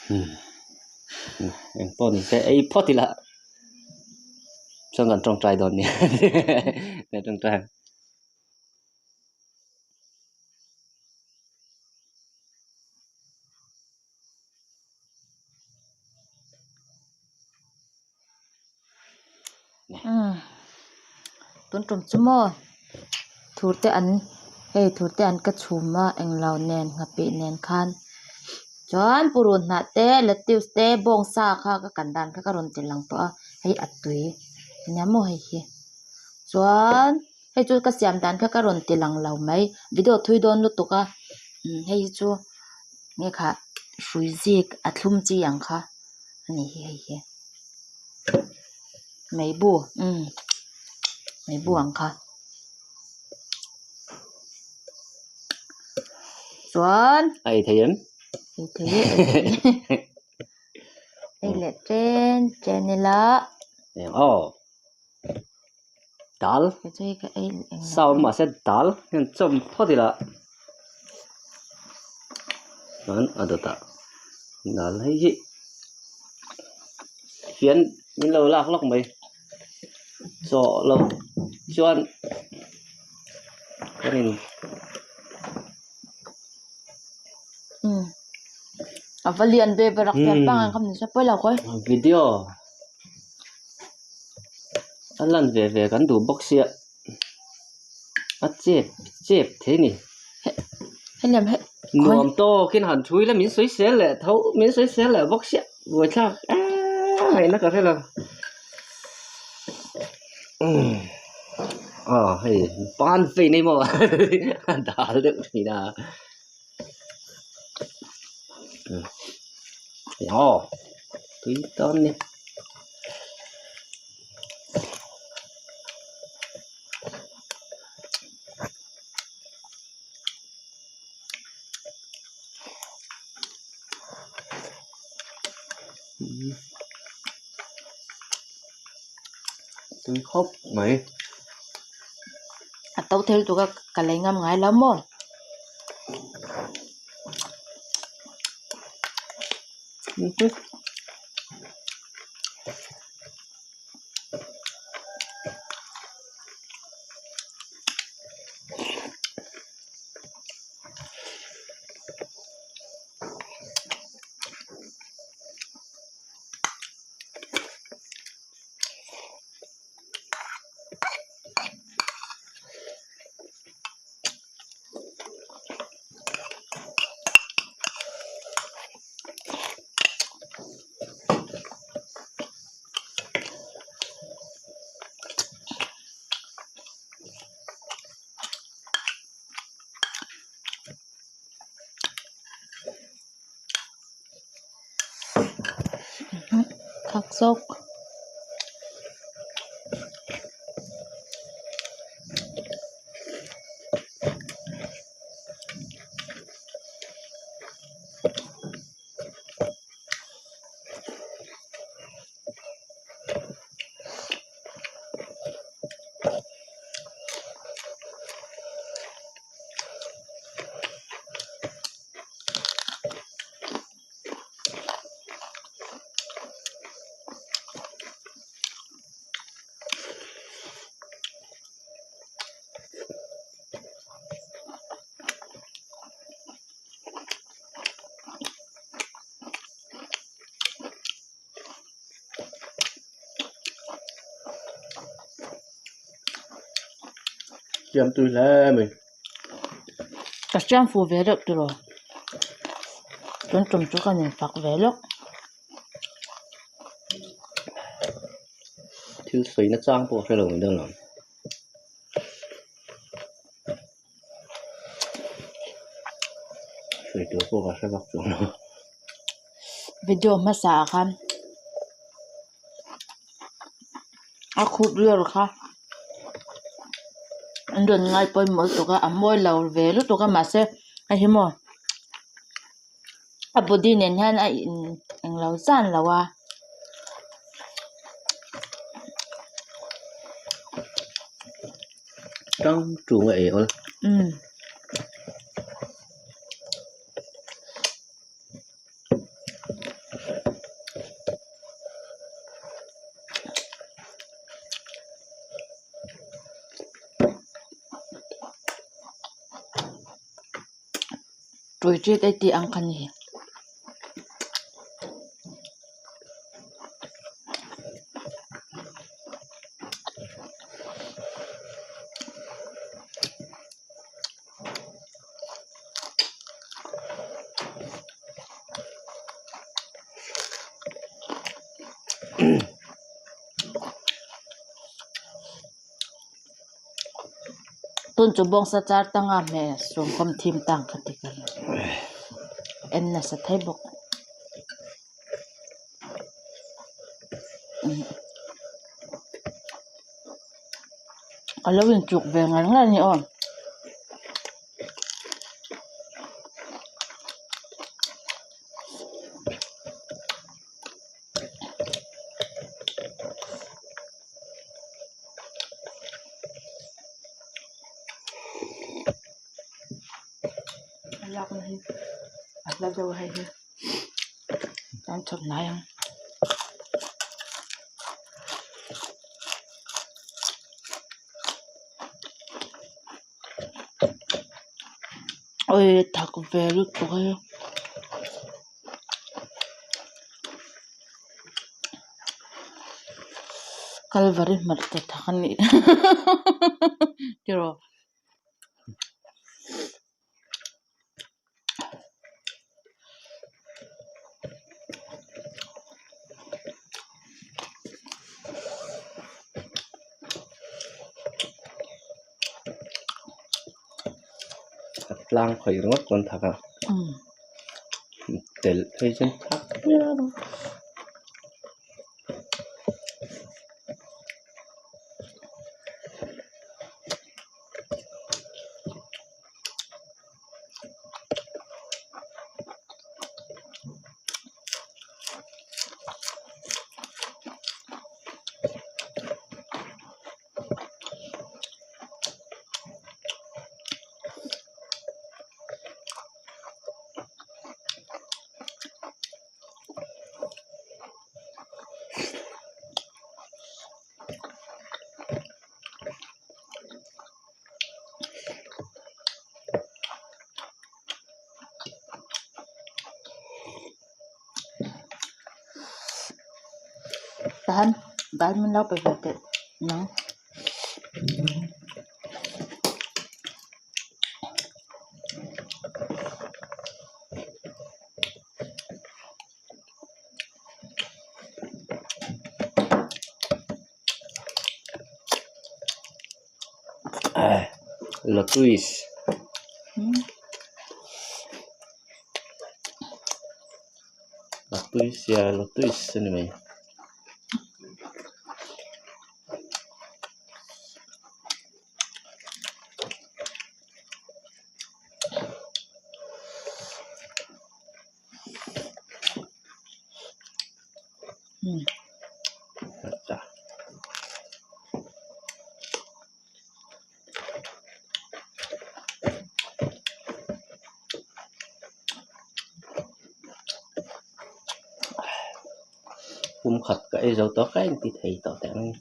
em po ni sẽ ấy po thì là cho ngọn trong trai đòn nè để trong trai tuần trồng chum mò thủ te ăn thủ te ăn cái chum mà anh lau nén ngập bị nén khan chọn purun na te lettuce te bong sa kha ka kandan kha karon te lang to a hei atui nyamo hei hi chọn hei chu ka siam dan kha karon te lang lau mai video thui don lu tuka hei chu nge kha shuizik athlum chi yang kha ani hi mai bu mai bu ang kha chọn ai thấy em thế đây là trên này là dal sao mà sẽ dal nhưng chôm po thì là ở đó ta dal hay gì phiến mình lâu lạc lóc mày so lâu chuan cái này và liền về và đặc biệt bằng không thì sẽ quay lại coi video anh lần về cán đủ bóc xịa chép thế nhỉ hay làm hết nuông to khi hẳn chui là miếng xoáy xé lẹ thấu miếng xoáy xé lẹ bóc xịa vừa chắc này nó có thể là hay ban phê này mà đã được thì là túi ton đi túi khóc mày tao theo tụi cái lấy ngâm ngái lắm rồi khắc sốc chém tôi là mình cái trang phù về được rồi tuần trồng chú con nhìn phật về lúc thiếu suy nó trang bộ phải là mình đơn lắm suy được bộ và sẽ bọc chúng nó video mà xả khăn khúc rồi kha anh đừng ngay bơi mỗi tụi cái môi lầu về lúc tụi cái mà sẽ anh hiểu không bữa đi nên hắn anh lầu san lầu à trong chủ nghệ ơi rồi chết ấy thì ăn khăn gì tuần chú bông sa char tăng à mẹ xuống không thêm tăng khát đi cả em là sẽ thấy bốc ở lâu yên chụp về ngắn là nhỉ ôn lọc này lọc dầu hay thế đang chọn lại không ôi thật về lúc tuổi Calvary mặt thật thằng này kiro lang khỏi ngót con thằng à để thấy chân thắc tahan mình lau phải vậy nó là twist ya là twist này mày khật cái dấu tóc cái thì thấy tỏ tẹn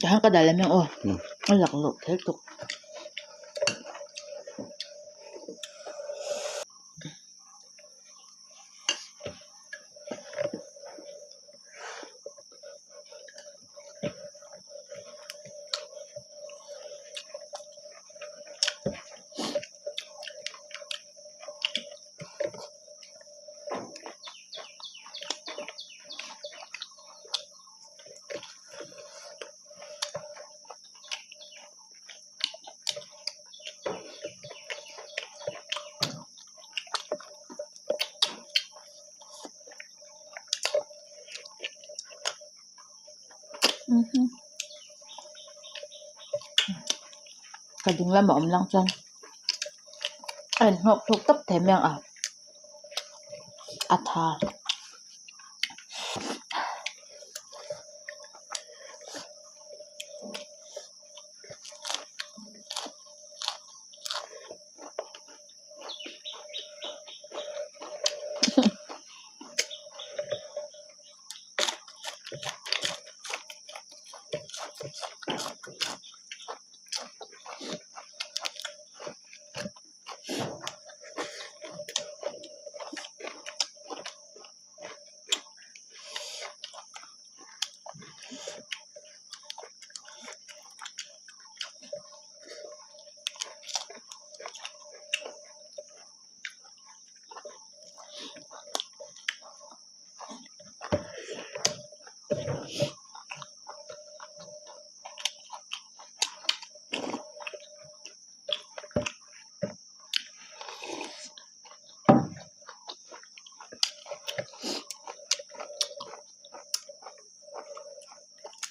tahan ka dalam yung ang laklok thế tục kading lang maom lang dyan ay thuộc tấp thêm yang atha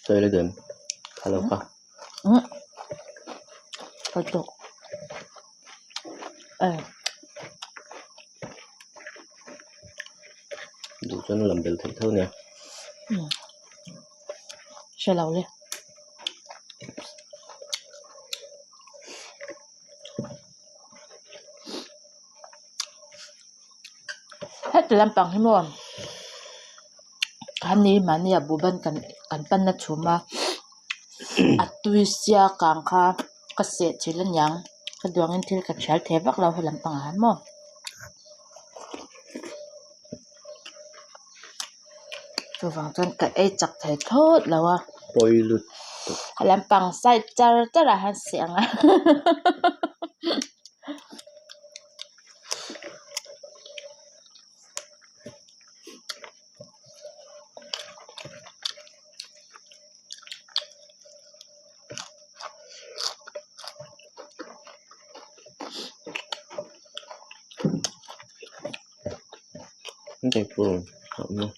chơi lấy đường khá lâu quá Có tục đủ cho nó làm đều thấy thơ nè Sẽ lâu lên hết từ làm bằng hay mònคันนี้มันเนี่ยบุบันกันปั้นนะชุมาอัตุยเสียกังค่ะกษตรชิลันยังก็ดวงเงินที่กับเชลเทบักเราให้ลำปังหารมั้งตัวฟังจนกับไอ้จักไถ่โทษแล้ววะ bôi lụt ให้ลำปังใส่จะละหันเสียงอ่ะ nó đẹp luôn không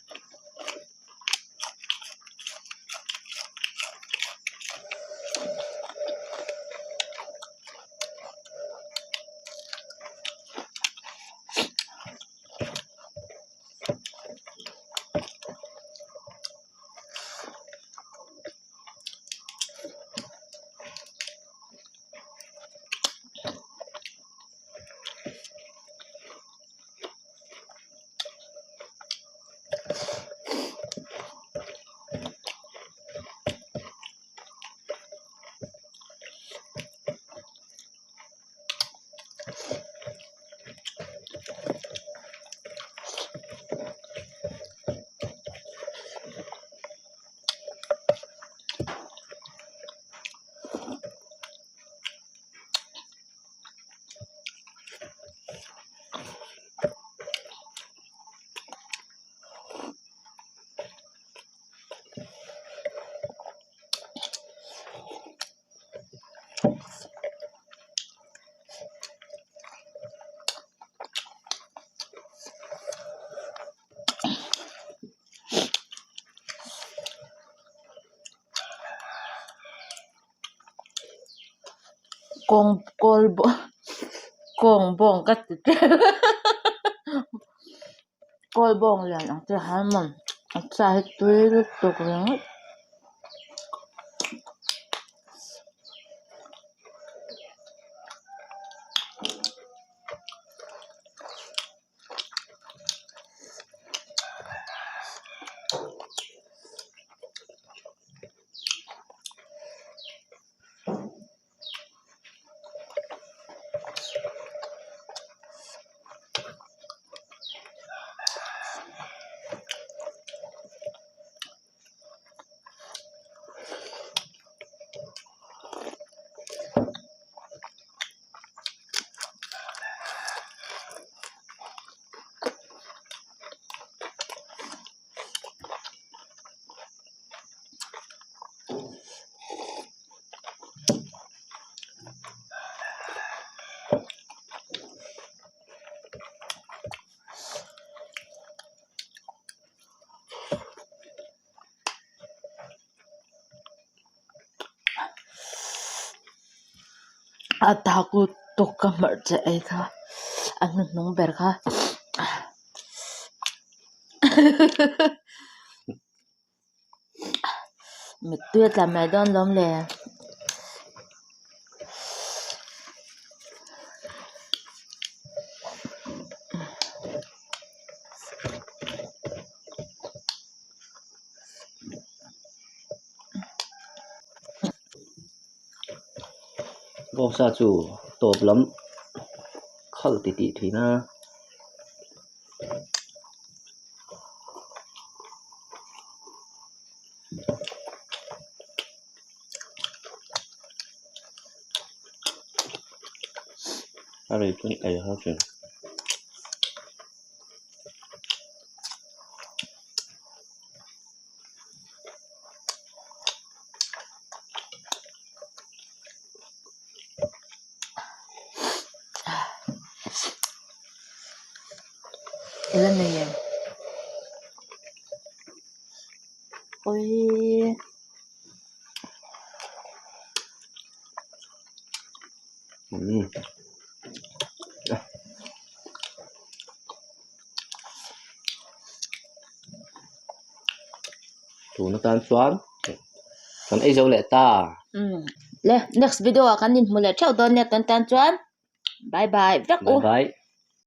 Con colbo con bong cái con bong là nó sẽ hay mà nó sẽ hết tuổi lúc tục rồi Takut tuh kamar cai ka anu nung ber ka mệt tuyệt là mẹ đón lắm lè vô sa chủ tộp lắm khẩu tỉ thủy na ở đây cũng ấy hết rồi ilan na yan ôi Thủ nó tan xoắn còn ấy dấu lệ ta Le next video kan nin mule chau don ne tan tan chuan bye bye vek u bye bye